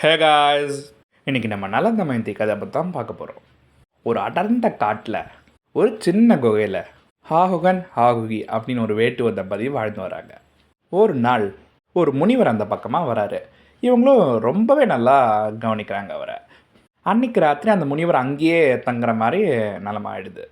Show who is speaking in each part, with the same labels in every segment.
Speaker 1: Hey guys, இன்றைக்கி நம்ம நலன் தமயந்தி கதை பற்றி தான் பார்க்க போகிறோம். ஒரு அடர்ந்த காட்டில் ஒரு சின்ன குகையில் ஹாகுகன் ஹாகுகி அப்படின்னு ஒரு வேட்டுவ தம்பதி வாழ்ந்து வராங்க. ஒரு நாள் ஒரு முனிவர் அந்த பக்கமாக வராரு. இவங்களும் ரொம்பவே நல்லா கவனிக்கிறாங்க அவரை. அன்றைக்கி ராத்திரி அந்த முனிவர் அங்கேயே தங்குற மாதிரி நிலமாயிடுது.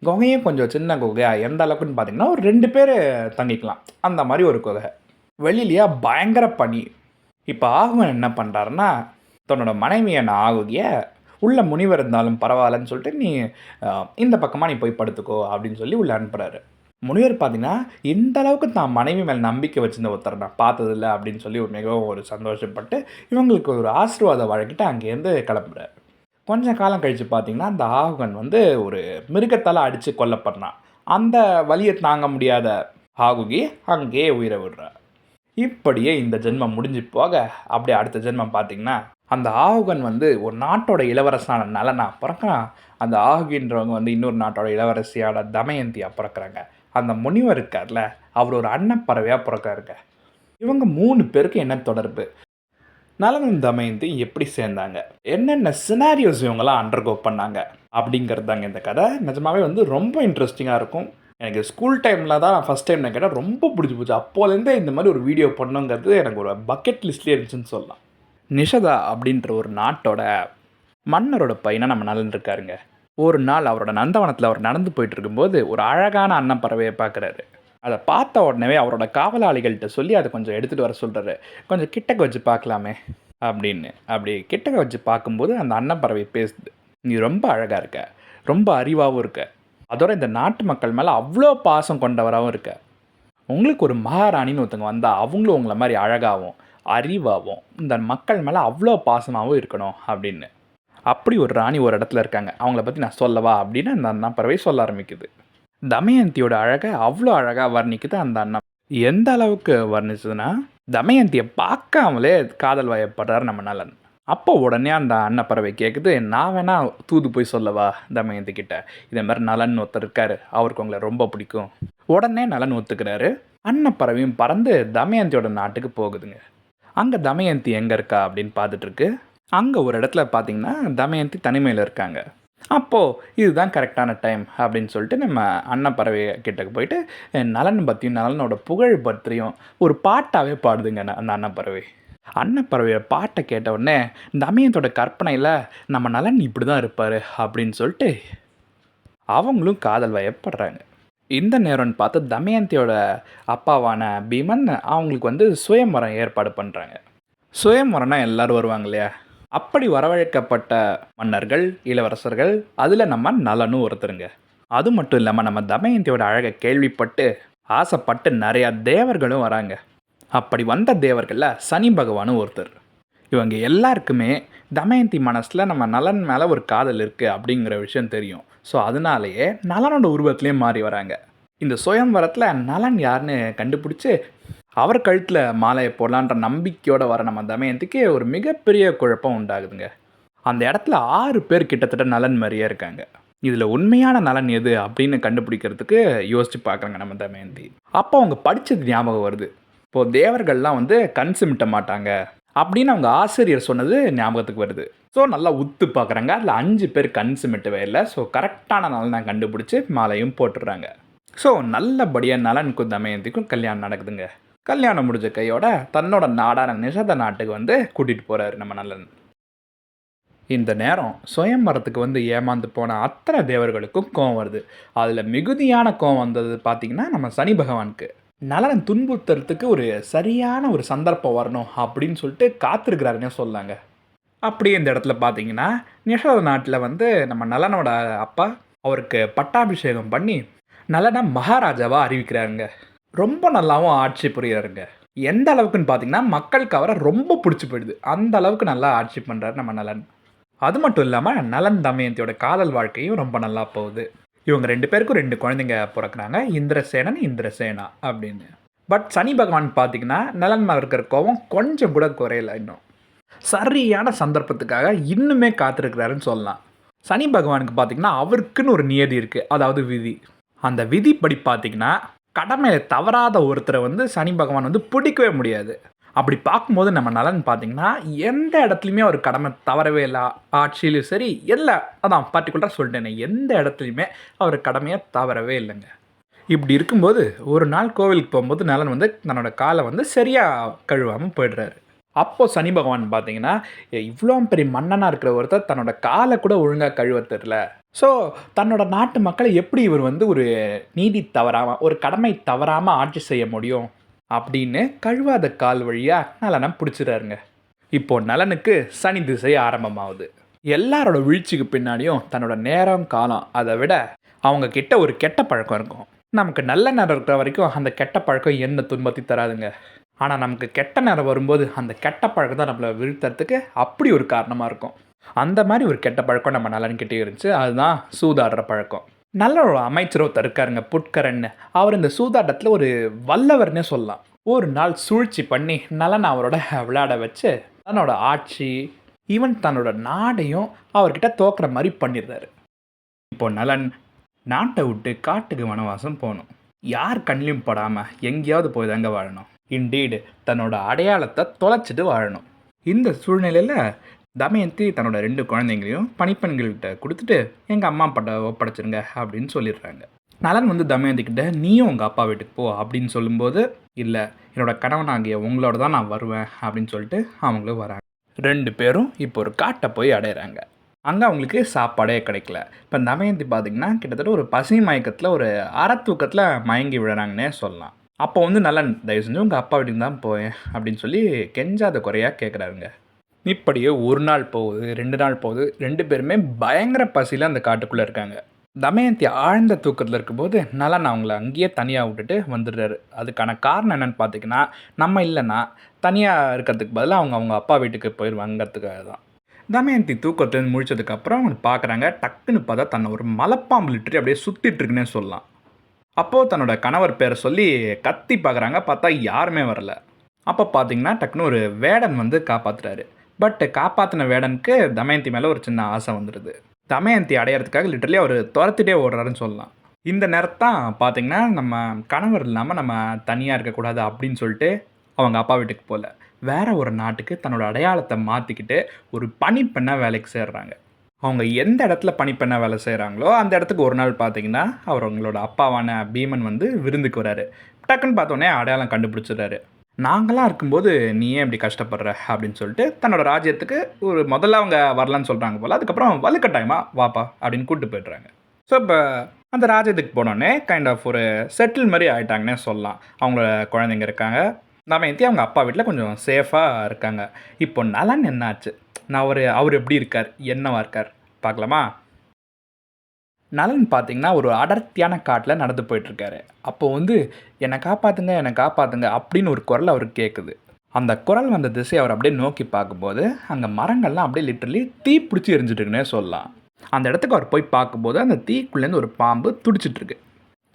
Speaker 1: குகையும் கொஞ்சம் சின்ன குகை, எந்த அளவுக்குன்னு பார்த்தீங்கன்னா ஒரு 2 பேர் தங்கிக்கலாம் அந்த மாதிரி ஒரு குகை. வெளியிலேயே பயங்கர பனி. இப்போ ஆகுவன் என்ன பண்ணுறாருன்னா, தன்னோட மனைவியான ஆகுகிய உள்ள முனிவர் இருந்தாலும் பரவாயில்லன்னு சொல்லிட்டு, நீ இந்த பக்கமாக நீ போய் படுத்துக்கோ அப்படின்னு சொல்லி உள்ளே அனுப்புகிறாரு. முனிவர் பார்த்தீங்கன்னா, இந்த அளவுக்கு தான் மனைவி மேலே நம்பிக்கை வச்சிருந்த ஒருத்தர் நான் பார்த்ததில்ல அப்படின்னு சொல்லி மிகவும் ஒரு சந்தோஷப்பட்டு இவங்களுக்கு ஒரு ஆசீர்வாதம் வழங்கிட்டு அங்கேருந்து கிளம்புறாரு. கொஞ்சம் காலம் கழித்து பார்த்தீங்கன்னா, அந்த ஆகுகன் வந்து ஒரு மிருகத்தால் அடித்து கொல்லப்படுறான். அந்த வலியை தாங்க முடியாத ஆகுகி அங்கேயே உயிரை விடுறார். இப்படியே இந்த ஜென்மம் முடிஞ்சு போக, அப்படியே அடுத்த ஜென்மம் பார்த்தீங்கன்னா, அந்த ஆகுகன் வந்து ஒரு நாட்டோட இளவரசனான நலனா பிறக்கிறான். அந்த ஆகுகின்றவங்க வந்து இன்னொரு நாட்டோட இளவரசியான தமயந்தியா பிறக்கிறாங்க. அந்த முனிவர் இருக்கார்ல, அவர் ஒரு அன்னப்பறவையாக பிறக்காருங்க. இவங்க 3 பேருக்கு என்ன தொடர்பு? நலனும் தமயந்தி எப்படி சேர்ந்தாங்க? என்னென்ன சினாரியோஸ் இவங்களாம் அண்டர்கோ பண்ணாங்க? அப்படிங்கிறது தாங்க இந்த கதை. நிஜமாவே வந்து ரொம்ப இன்ட்ரெஸ்டிங்காக இருக்கும். எனக்கு ஸ்கூல் டைமில் தான் ஃபஸ்ட் டைம் நான் கேட்டால் ரொம்ப பிடிச்சி போச்சு. அப்போலேருந்தே இந்த மாதிரி ஒரு வீடியோ பண்ணணுங்கிறது எனக்கு ஒரு பக்கெட் லிஸ்ட்லேயே இருந்துச்சுன்னு சொல்லலாம். நிஷதா அப்படின்ற ஒரு நாட்டோட மன்னரோட பையனாக நம்ம நலன் இருக்காருங்க. ஒரு நாள் அவரோட நந்தவனத்தில் அவர் நடந்து போயிட்டு இருக்கும்போது ஒரு அழகான அன்னப்பறவையை பார்க்குறாரு. அதை பார்த்த உடனே அவரோட காவலாளிகள்கிட்ட சொல்லி அதை கொஞ்சம் எடுத்துகிட்டு வர சொல்கிறாரு. கொஞ்சம் கிட்டக்க வச்சு பார்க்கலாமே அப்படின்னு. அப்படி கிட்டக்க வச்சு பார்க்கும்போது அந்த அன்னப்பறவை பேசுது. நீ ரொம்ப அழகாக இருக்க, ரொம்ப அறிவாகவும் இருக்க, அதோட இந்த நாட்டு மக்கள் மேலே அவ்வளோ பாசம் கொண்டவராகவும் இருக்க. உங்களுக்கு ஒரு மகாராணின்னு ஒருத்தங்க வந்தால் அவங்களும் உங்களை மாதிரி அழகாகவும் அறிவாகவும் இந்த மக்கள் மேலே அவ்வளோ பாசமாகவும் இருக்கணும் அப்படின்னு. அப்படி ஒரு ராணி ஒரு இடத்துல இருக்காங்க, அவங்கள பற்றி நான் சொல்லவா அப்படின்னு அந்த அன்னப்பறவை சொல்ல ஆரம்பிக்குது. தமயந்தியோட அழகை அவ்வளோ அழகாக வர்ணிக்குது அந்த அண்ணன். எந்த அளவுக்கு வர்ணிச்சதுன்னா, தமயந்தியை பார்க்காமலே காதல் வயப்படுறாரு நம்ம நலன். அப்போ உடனே அந்த அன்னப்பறவை கேட்குது, நான் வேணா தூது போய் சொல்லவா தமயந்தி கிட்ட, இதே மாதிரி நலன் ஒருத்தர் இருக்காரு, அவருக்கு உங்களை ரொம்ப பிடிக்கும். உடனே நலன் ஒத்துக்கிறாரு. அன்னப்பறவையும் பறந்து தமயந்தியோட நாட்டுக்கு போகுதுங்க. அங்கே தமயந்தி எங்கே இருக்கா அப்படின்னு பார்த்துட்ருக்கு. அங்கே ஒரு இடத்துல பார்த்தீங்கன்னா தமயந்தி தனிமையில் இருக்காங்க. அப்போது இதுதான் கரெக்டான டைம் அப்படின்னு சொல்லிட்டு நம்ம அன்னப்பறவை கிட்டக்கு போயிட்டு நலன் பற்றியும் நலனோட புகழ் பற்றியும் ஒரு பாட்டாகவே பாடுதுங்க அந்த அன்னப்பறவை. அன்னப்பறவைய பாட்டை கேட்ட உடனே தமயந்தோட கற்பனையில் நம்ம நலன் இப்படி தான் இருப்பார் அப்படின்னு சொல்லிட்டு அவங்களும் காதல் வயப்படுறாங்க. இந்த நேரம்னு பார்த்து தமயந்தியோட அப்பாவான பீமன் அவங்களுக்கு வந்து சுயம்வரம் ஏற்பாடு பண்ணுறாங்க. சுயம்வரம்னா எல்லோரும் வருவாங்க இல்லையா, அப்படி வரவழைக்கப்பட்ட மன்னர்கள், இளவரசர்கள், அதில் நம்ம நலனும் ஒருத்தருங்க. அது மட்டும் இல்லாமல் நம்ம தமயந்தியோட அழகை கேள்விப்பட்டு ஆசைப்பட்டு நிறையா தேவர்களும் வராங்க. அப்படி வந்த தேவர்களில் சனி பகவானும் ஒருத்தர். இவங்க எல்லாருக்குமே தமயந்தி மனசில் நம்ம நலன் மேலே ஒரு காதல் இருக்குது அப்படிங்கிற விஷயம் தெரியும். ஸோ அதனாலேயே நலனோட உருவத்துலேயே மாறி வராங்க. இந்த சுயம்வரத்தில் நலன் யாருன்னு கண்டுபிடிச்சி அவர் கழுத்தில் மாலையை போடலான்ற நம்பிக்கையோடு வர நம்ம தமயந்திக்கு ஒரு மிகப்பெரிய குழப்பம் உண்டாகுதுங்க. அந்த இடத்துல 6 பேர் கிட்டத்தட்ட நலன் மாதிரியே இருக்காங்க. இதில் உண்மையான நலன் எது அப்படின்னு கண்டுபிடிக்கிறதுக்கு யோசித்து பார்க்குறாங்க நம்ம தமயந்தி. அப்போ அவங்க படித்தது ஞாபகம் வருது. இப்போது தேவர்கள்லாம் வந்து கண் சிமிட்ட மாட்டாங்க அப்படின்னு அவங்க ஆசிரியர் சொன்னது ஞாபகத்துக்கு வருது. ஸோ நல்லா உத்து பார்க்குறாங்க. அதில் 5 பேர் கண் சிமிட்டவே இல்லை. ஸோ கரெக்டான நலனை கண்டுபிடிச்சி மாலையும் போட்டுடுறாங்க. ஸோ நல்லபடியாக நலனுக்கும் தமயந்திக்கும் கல்யாணம் நடக்குதுங்க. கல்யாணம் முடிஞ்ச கையோட தன்னோட நாடான நிஷத நாட்டுக்கு வந்து கூட்டிகிட்டு போகிறாரு நம்ம நலன். இந்த நேரம் சுயம்வரத்துக்கு வந்து ஏமாந்து போன அத்தனை தேவர்களுக்கும் கோவம் வருது. அதில் மிகுதியான கோவம் வந்தது பார்த்திங்கன்னா நம்ம சனி பகவானுக்கு. நலனை துன்புறுத்துறதுக்கு ஒரு சரியான ஒரு சந்தர்ப்பம் வரணும் அப்படின்னு சொல்லிட்டு காத்திருக்கிறாருன்னே சொல்லாங்க. அப்படியே இந்த இடத்துல பார்த்தீங்கன்னா நிஷத நாட்டில் வந்து நம்ம நலனோட அப்பா அவருக்கு பட்டாபிஷேகம் பண்ணி நலனை மகாராஜாவாக அறிவிக்கிறாருங்க. ரொம்ப நல்லாவும் ஆட்சி புரிகிறாருங்க. எந்த அளவுக்குன்னு பார்த்தீங்கன்னா மக்களுக்கு அவரை ரொம்ப பிடிச்சி போயிடுது. அந்த அளவுக்கு நல்லா ஆட்சி பண்ணுறாரு நம்ம நலன். அது மட்டும் இல்லாமல் நலன் தமயந்தியோட காதல் வாழ்க்கையும் ரொம்ப நல்லா போகுது. இவங்க 2 பேருக்கும் 2 குழந்தைங்க பிறக்கிறாங்க, இந்திரசேனன் இந்திரசேனா அப்படின்னு. பட் சனி பகவான் பார்த்திங்கன்னா நலன் மேலே இருக்கிற கோவம் கொஞ்சம் கூட குறையல. இன்னும் சரியான சந்தர்ப்பத்துக்காக இன்னுமே காத்திருக்கிறாருன்னு சொல்லலாம். சனி பகவானுக்கு பார்த்திங்கன்னா அவருக்குன்னு ஒரு நியதி இருக்குது, அதாவது விதி. அந்த விதிப்படி பார்த்திங்கன்னா கடமையை தவறாத ஒருத்தரை வந்து சனி பகவான் வந்து பிடிக்கவே முடியாது. அப்படி பார்க்கும்போது நம்ம நலன் பார்த்தீங்கன்னா, எந்த இடத்துலையுமே அவர் கடமை தவறவே இல்ல. ஆட்சியிலும் சரி, அதான் பர்ட்டிகுலரா சொல்ட்டேனே, எந்த இடத்துலையுமே அவர் கடமைய தவறவே இல்லங்க. இப்படி இருக்கும்போது, ஒரு நாள் கோவிலுக்கு போம்போது நலன் வந்து தன்னோட கால வந்து சரியா கழுவாம போயிடுறாரு. அப்போ சனி பகவான் பார்த்தீங்கன்னா, இவ்ளோ பெரிய மன்னனா இருக்கிற ஒருத்தர் தன்னோட கால கூட ஒழுங்கா கழுவ தெர்ல. ஸோ, தன்னோட நாட்டு மக்கள எப்படி இவர் வந்து ஒரு நீதி தவறாம, ஒரு கடமை தவறாம ஆட்சி செய்ய முடியும்? அப்படின்னு கழுவாத கால் வழியா நலன பிடிச்சிறாருங்க. இப்போ நலனுக்கு சனி திசை ஆரம்பமாகுது. எல்லாரோட வீழ்ச்சிக்கு பின்னாடியும் தன்னோட நேரம், காலம் அத விட அவங்க கிட்ட ஒரு கெட்ட பழக்கம் இருக்கும். நமக்கு நல்ல நேரம் இருக்கிற வரைக்கும் அந்த கெட்ட பழக்கம் எந்த துன்பத்தையும் தராதுங்க. ஆனா நமக்கு கெட்ட நேரம் வரும்போது அந்த கெட்ட பழக்கம் தான் நம்மள வீழ்த்தறதுக்கு அப்படி ஒரு காரணமா இருக்கும். அந்த மாரி ஒரு கெட்ட பழக்கம் நம்ம நலன்கிட்டயும் இருந்துச்சு. அதுதான் சூதாடுற பழக்கம். நல்ல ஒரு அமைச்சர் ஒருத்தர் இருக்காருங்க புட்கரன்னு. அவர் இந்த சூதாட்டத்தில ஒரு வல்லவர்னே சொல்லலாம். ஒரு நாள் சூழ்ச்சி பண்ணி நலன அவரோட விளையாட வச்சு, தன்னோட ஆட்சி, ஈவன் தன்னோட நாடையும் அவர்கிட்ட தோக்குற மாரி பண்ணிடுறாரு. இப்போ நலன் நாட்ட விட்டு காட்டுக்கு வனவாசம் போணும். யார் கண்ணிலும் படாம எங்கேயாவது போய் தாங்க வாழணும். இன்டீடு தன்னோட அடையாளத்த தொலைச்சிட்டு வாழணும். இந்த சூழ்நிலையில தமயந்தி தன்னோட 2 குழந்தைங்களையும் பணிப்பெண்கள்கிட்ட குடுத்துட்டு, "எங்க அம்மா அப்பாட்ட ஒப்படைச்சிருங்க" அப்படின்னு சொல்லிடுறாங்க. நலன் வந்து தமயந்தி கிட்ட, "நீயும் உங்க அப்பா வீட்டுக்கு போ" அப்படின்னு சொல்லும்போது, "இல்ல, என்னோட கணவனாகிய உங்களோட தான் நான் வருவேன்" அப்படின்னு சொல்லிட்டு அவங்களும் வராங்க. 2 பேரும் இப்போ ஒரு காட்ட போய் அடையறாங்க. அங்க அவங்களுக்கு சாப்பாடே கிடைக்கல. இப்ப தமயந்தி பார்த்தீங்கன்னா, கிட்டத்தட்ட ஒரு பசி மயக்கத்துல ஒரு தூக்கத்துல மயங்கி விழறாங்கன்னே சொல்லலாம். அப்போ வந்து நலன், "தயவு செஞ்சு உங்க அப்பா வீட்டுக்கு தான் போயேன்" அப்படின்னு சொல்லி கெஞ்சாத குறையா கேட்குறாருங்க. இப்படியே 1 நாள் போகுது, 2 நாள் போகுது. 2 பேருமே பயங்கர பசியில அந்த காட்டுக்குள்ள இருக்காங்க. தமயந்தி ஆழ்ந்த தூக்கத்துல இருக்கும்போது, நலன் அவங்கள அங்கேயே தனியா விட்டுட்டு வந்துடுறாரு. அதுக்கான காரணம் என்னன்னு பார்த்தீங்கன்னா, நம்ம இல்லன்னா, தனியா இருக்கிறதுக்கு பதிலா அவங்க அவங்க அப்பா வீட்டுக்கு போயிருவாங்கறதுக்காக தான். தமயந்தி தூக்கத்துலேருந்து முழிச்சதுக்கப்புறம் பார்க்குறாங்க, டக்குன்னு பார்த்தா தன்னை ஒரு மலைப்பாம்பு லிட்டரி அப்படியே சுத்திட்டு இருக்குன்னே சொல்லலாம். அப்போது தன்னோட கணவர் பேரை சொல்லி கத்தி பார்க்குறாங்க, பார்த்தா யாருமே வரல. அப்போ பார்த்தீங்கன்னா, டக்குன்னு ஒரு வேடன் வந்து காப்பாத்துறாரு. பட் காப்பாற்றின வேடனுக்கு தமயந்தி மேலே ஒரு சின்ன ஆசை வந்துடுது. தமயந்தி அடையறதுக்காக லிட்டரலி அவர் துரத்திட்டே ஓடுறாருன்னு சொல்லலாம். இந்த நேரத்தான் பார்த்தீங்கன்னா, நம்ம கணவர் இல்லாமல் நம்ம தனியாக இருக்கக்கூடாது அப்படின்னு சொல்லிட்டு அவங்க அப்பா வீட்டுக்கு போகல. வேற ஒரு நாட்டுக்கு தன்னோட அடையாளத்தை மாற்றிக்கிட்டு ஒரு பணிப்பெண்ணா வேலைக்கு சேர்றாங்க. அவங்க எந்த இடத்துல பணிப்பெண்ணா வேலை செய்கிறாங்களோ அந்த இடத்துக்கு ஒரு நாள் பார்த்தீங்கன்னா, அவர் அவங்களோட அப்பாவான பீமன் வந்து விருந்துக்கு வராரு. டக்குன்னு பார்த்தோன்னே அடையாளம் கண்டுபிடிச்சிடுறாரு. நாங்களாம் இருக்கும்போது நீ ஏன் இப்படி கஷ்டப்படுற அப்படின்னு சொல்லிட்டு தன்னோட ராஜ்யத்துக்கு ஒரு முதல்ல அவங்க வரலான்னு சொல்கிறாங்க போல். அதுக்கப்புறம் வலுக்கட்டாயமா வாப்பா அப்படின்னு கூப்பிட்டு போய்ட்றாங்க. ஸோ இப்போ அந்த ராஜ்யத்துக்கு போனோடனே கைண்ட் ஆஃப் ஒரு செட்டில் மாதிரி ஆகிட்டாங்கன்னே சொல்லலாம். அவங்களோட குழந்தைங்க இருக்காங்க. தமயந்தி அவங்க அப்பா வீட்டில் கொஞ்சம் சேஃபாக இருக்காங்க. இப்போ நலன் என்னாச்சு? அவர் எப்படி இருக்கார்? என்னவா இருக்கார்? பார்க்கலாமா? நலன் பார்த்தீங்கன்னா, ஒரு அடர்த்தியான காட்டில நடந்து போயிட்டுருக்காரு. அப்போ வந்து, "என்னை காப்பாத்துங்க, என்னை காப்பாத்துங்க" அப்படின்னு ஒரு குரல் அவருக்கு கேட்குது. அந்த குரல் வந்த திசையை அவர் அப்படியே நோக்கி பார்க்கும்போது, அங்கே மரங்கள்லாம் அப்படியே லிட்டரலி தீ பிடிச்சி எரிஞ்சுட்டு இருக்குன்னே சொல்லலாம். அந்த இடத்துக்கு அவர் போய் பார்க்கும்போது, அந்த தீக்குள்ளேருந்து ஒரு பாம்பு துடிச்சிட்ருக்கு.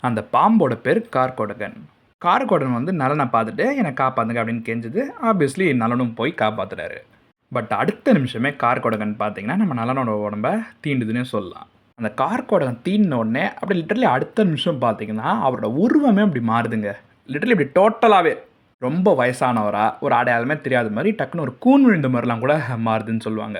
Speaker 1: அந்த பாம்போட பேர் கார்கோடகன். கார்கோடகன் வந்து நலனை பார்த்துட்டு, "என்னை காப்பாத்துங்க" அப்படின்னு கெஞ்சுது. ஆப்வியஸ்லி நலனும் போய் காப்பாத்துறாரு. பட் அடுத்த நிமிஷமே கார்கோடகன் பார்த்தீங்கன்னா, நம்ம நலனோட உடம்ப தீண்டுதுன்னே சொல்லலாம். அந்த கார்கோடகன் தீண்டின உடனே அப்படியே லிட்டரலி அடுத்த நிமிஷம் பார்த்தீங்கன்னா, அவரோட உருவமே அப்படி மாறுதுங்க. லிட்டரலி இப்படி டோட்டலாவே ரொம்ப வயசானவரா, ஒரு அடையாளமே தெரியாத மாரி டக்குன்னு ஒரு கூன் விழுந்த மாரிலாம் கூட மாறுதுன்னு சொல்லுவாங்க.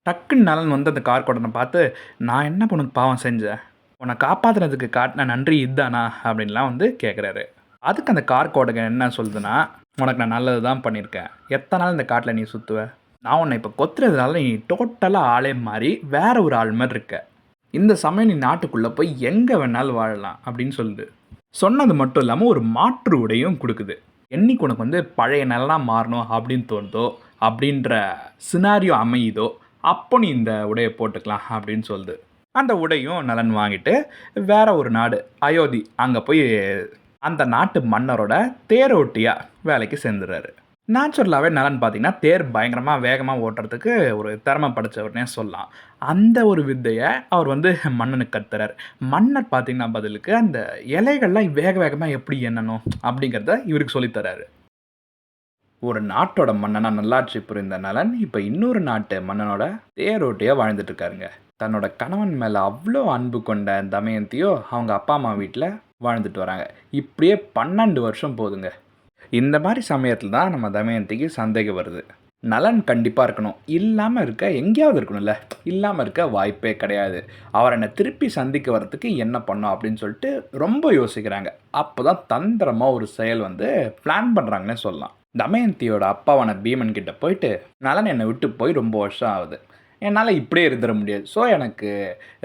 Speaker 1: டக்குன்னு நலன் வந்து அந்த கார்கோடகனை பார்த்து, "நான் என்ன உனக்கு பாவம் செஞ்சேன்? உன்னை காப்பாத்துனதுக்கு காட்டின நன்றி இதானா?" அப்படின்லாம் வந்து கேட்குறாரு. அதுக்கு அந்த கார்கோடகன் என்ன சொல்லுதுன்னா, "உனக்கு நான் நல்லது தான் பண்ணியிருக்கேன். எத்தனை நாள் இந்த காட்டில நீ சுத்துவ? நான் உன்னை இப்போ கொத்துறதுனால நீ டோட்டலா ஆளே மாறி வேற ஒரு ஆள் மாரி இருக்க. இந்த சமயம் நீ நாட்டுக்குள்ளே போய் எங்கே வேணாலும் வாழலாம்" அப்படின்னு சொல்லுது. சொன்னது மட்டும் இல்லாமல் ஒரு மாற்று உடையும் கொடுக்குது. என்னைக்கு உனக்கு வந்து பழைய நிலனா மாறணும் அப்படின்னு தோணுதோ, அப்படின்ற சினாரியோ அமையுதோ, அப்போ நீ இந்த உடையை போட்டுக்கலாம் அப்படின்னு சொல்லுது. அந்த உடையும் நலன் வாங்கிட்டு வேற ஒரு நாடு அயோத்தி அங்கே போய் அந்த நாட்டு மன்னரோட தேரோட்டியாக வேலைக்கு சேர்ந்துடுறாரு. நேச்சுரலாகவே நலன் பார்த்தீங்கன்னா, தேர் பயங்கரமாக வேகமாக ஓட்டுறதுக்கு ஒரு திறமை படைச்சவர்னே சொல்லலாம். அந்த ஒரு வித்தையை அவர் வந்து மன்னனுக்கு கத்துறார். மன்னர் பார்த்தீங்கன்னா பதிலுக்கு அந்த இலைகள்லாம் வேக வேகமாக எப்படி எண்ணணும் அப்படிங்கிறத இவருக்கு சொல்லித் தராரு. ஒரு நாட்டோட மன்னனா நல்லாட்சி புரிந்த நலன், இப்போ இன்னொரு நாட்டு மன்னனோட தேரோட்டியா வாழ்ந்துட்டு இருக்காருங்க. தன்னோட கணவன் மேலே அவ்வளோ அன்பு கொண்ட தமயந்தியோ அவங்க அப்பா அம்மா வீட்டில் வாழ்ந்துட்டு வராங்க. இப்படியே 12 வருஷம் போகுதுங்க. இந்த மாதிரி சமயத்தில் தான் நம்ம தமயந்திக்கு சந்தேகம் வருது. நலன் கண்டிப்பாக இருக்கணும், இல்லாமல் இருக்க எங்கேயாவது இருக்கணும்ல, இல்லாமல் இருக்க வாய்ப்பே கிடையாது. அவர் என்னை திருப்பி சந்திக்க வரத்துக்கு என்ன பண்ணோம் அப்படின்னு சொல்லிட்டு ரொம்ப யோசிக்கிறாங்க. அப்போ தான் தந்திரமாக ஒரு செயல் வந்து பிளான் பண்ணுறாங்கன்னே சொல்லலாம். தமயந்தியோட அப்பாவான பீமன் கிட்ட போயிட்டு, நலன் என்னை விட்டு போய் ரொம்ப வருஷம் ஆகுது, என்னால் இப்படியே இருந்துட முடியாது, ஸோ எனக்கு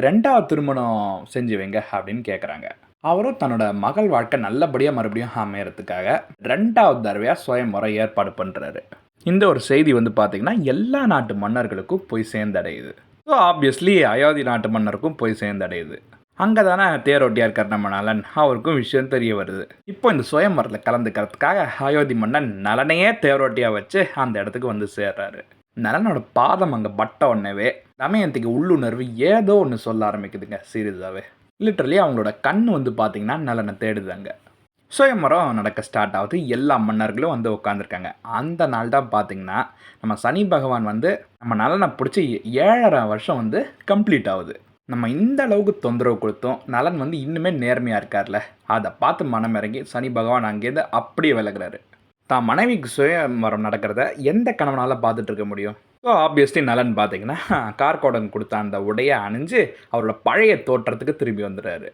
Speaker 1: 2வது திருமணம் செஞ்சு வைங்க அப்படின்னு கேட்குறாங்க. அவரும் தன்னோட மகள் வாழ்க்கை நல்லபடியாக மறுபடியும் அமையறதுக்காக 2வது தடவையாக சுயம்வரம் ஏற்பாடு பண்ணுறாரு. இந்த ஒரு செய்தி வந்து பார்த்திங்கன்னா எல்லா நாட்டு மன்னர்களுக்கும் போய் சேர்ந்தடையுது. ஸோ ஆப்வியஸ்லி அயோத்தி நாட்டு மன்னருக்கும் போய் சேர்ந்தடையுது. அங்கே தானே தேரோட்டியாக இருக்கார் நம்ம நலன், அவருக்கும் விஷயம் தெரிய வருது. இப்போ இந்த சுயம்வரத்தில் கலந்துக்கிறதுக்காக அயோத்தி மன்னன் நலனையே தேரோட்டியாக வச்சு அந்த இடத்துக்கு வந்து சேர்றாரு. நலனோட பாதம் அங்கே பட்ட உடனேவே தமயந்திக்கு உள்ளுணர்வு ஏதோ ஒன்று சொல்ல ஆரம்பிக்குதுங்க. சீரியஸாகவே லிட்டரலி அவங்களோட கண் வந்து பார்த்திங்கன்னா நலனை தேடுதாங்க. சுயம்வரம் நடக்க ஸ்டார்ட் ஆகுது. எல்லா மன்னர்களும் வந்து உட்காந்துருக்காங்க. அந்த நாள் தான் பார்த்திங்கன்னா நம்ம சனி பகவான் வந்து நம்ம நலனை பிடிச்சி 7.5 வருஷம் வந்து கம்ப்ளீட் ஆகுது. நம்ம இந்த அளவுக்கு தொந்தரவு கொடுத்தோம், நலன் வந்து இன்னுமே நேர்மையாக இருக்கார்ல, அதை பார்த்து மனம் இறங்கி சனி பகவான் அங்கேருந்து அப்படியே விலகுறாரு. தான் மனைவிக்கு சுயம்வரம் நடக்கிறத எந்த கணவனால் பார்த்துட்டு இருக்க முடியும்? ஸோ ஆப்வியஸ்லி நலன் பார்த்திங்கன்னா கார்கோடன் கொடுத்த அந்த உடையை அணிஞ்சு அவரோட பழைய தோற்றத்துக்கு திரும்பி வந்துடுறாரு.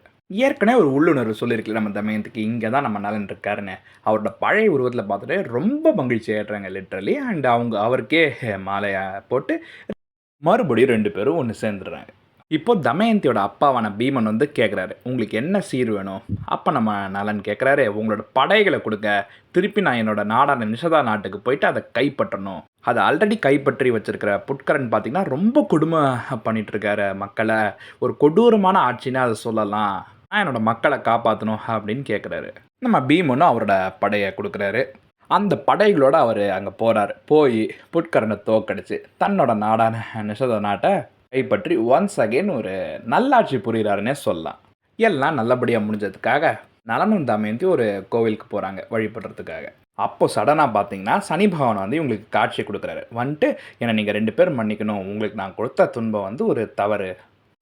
Speaker 1: ஏற்கனவே ஒரு உள்ளுணர்வு சொல்லியிருக்கல நம்ம தமயந்திக்கு, இங்கே தான் நம்ம நலன் இருக்காருன்னு. அவரோட பழைய உருவத்தில் பார்த்துட்டு ரொம்ப மகிழ்ச்சி ஆகிடுறாங்க லிட்ரலி. அண்ட் அவருக்கே மாலையை போட்டு மறுபடியும் 2 பேரும் ஒன்று சேர்ந்துடுறாங்க. இப்போது தமயந்தியோட அப்பாவான பீமன் வந்து கேட்குறாரு, உங்களுக்கு என்ன சீர் வேணும்? அப்போ நம்ம நலன் கேட்குறாரு, உங்களோட படைகளை கொடுங்க, திருப்பி நான் என்னோட நாடான நிஷதா நாட்டுக்கு போயிட்டு அதை கைப்பற்றணும். அதை ஆல்ரெடி கைப்பற்றி வச்சிருக்கிற புட்கரன் பார்த்திங்கன்னா ரொம்ப கொடுமை பண்ணிகிட்ருக்காரு மக்களை, ஒரு கொடூரமான ஆட்சின்னு அதை சொல்லலாம், நான் என்னோடய மக்களை காப்பாற்றணும் அப்படின்னு கேட்குறாரு. நம்ம பீமனும் அவரோட படையை கொடுக்குறாரு. அந்த படைகளோடு அவர் அங்கே போகிறார். போய் புட்கரனை தோக்கடிச்சு தன்னோட நாடான நிஷதா நாட்டை கைப்பற்றி ஒன்ஸ் அகெயின் ஒரு நல்லாட்சி புரிகிறாருன்னே சொல்லலாம். எல்லாம் நல்லபடியாக முடிஞ்சதுக்காக நலனும் தமயந்தி ஒரு கோவிலுக்கு போகிறாங்க வழிபடுறதுக்காக. அப்போது சடனாக பார்த்தீங்கன்னா சனி பகவான் வந்து இவங்களுக்கு காட்சி கொடுக்குறாரு. வந்துட்டு என்னை நீங்கள் 2 பேரும் மன்னிக்கணும், உங்களுக்கு நான் கொடுத்த துன்பம் வந்து ஒரு தவறு,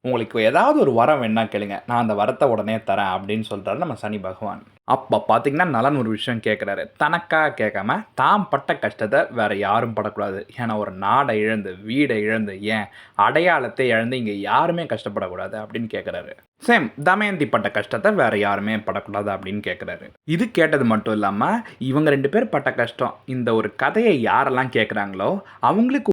Speaker 1: உங்களுக்கு ஏதாவது ஒரு வரம் வேணா கேளுங்க, நான் அந்த வரத்தை உடனே தரேன் அப்படின்னு சொல்கிறாரு நம்ம சனி பகவான். அப்போ பார்த்தீங்கன்னா நலன் ஒரு விஷயம் கேட்குறாரு. தனக்காக கேட்காம தான் பட்ட கஷ்டத்தை வேறு யாரும் படக்கூடாது. ஏன்னா ஒரு நாடை இழந்து, வீடை இழந்து, ஏன் அடையாளத்தை இழந்து இங்கே யாருமே கஷ்டப்படக்கூடாது அப்படின்னு கேட்குறாரு. சேம் தமயந்தி பட்ட கஷ்டத்தை வேறு யாருமே படக்கூடாது அப்படின்னு கேட்குறாரு. இது கேட்டது மட்டும் இல்லாமல் இவங்க 2 பேர் பட்ட கஷ்டம், இந்த ஒரு கதையை யாரெல்லாம் கேட்குறாங்களோ அவங்களுக்கு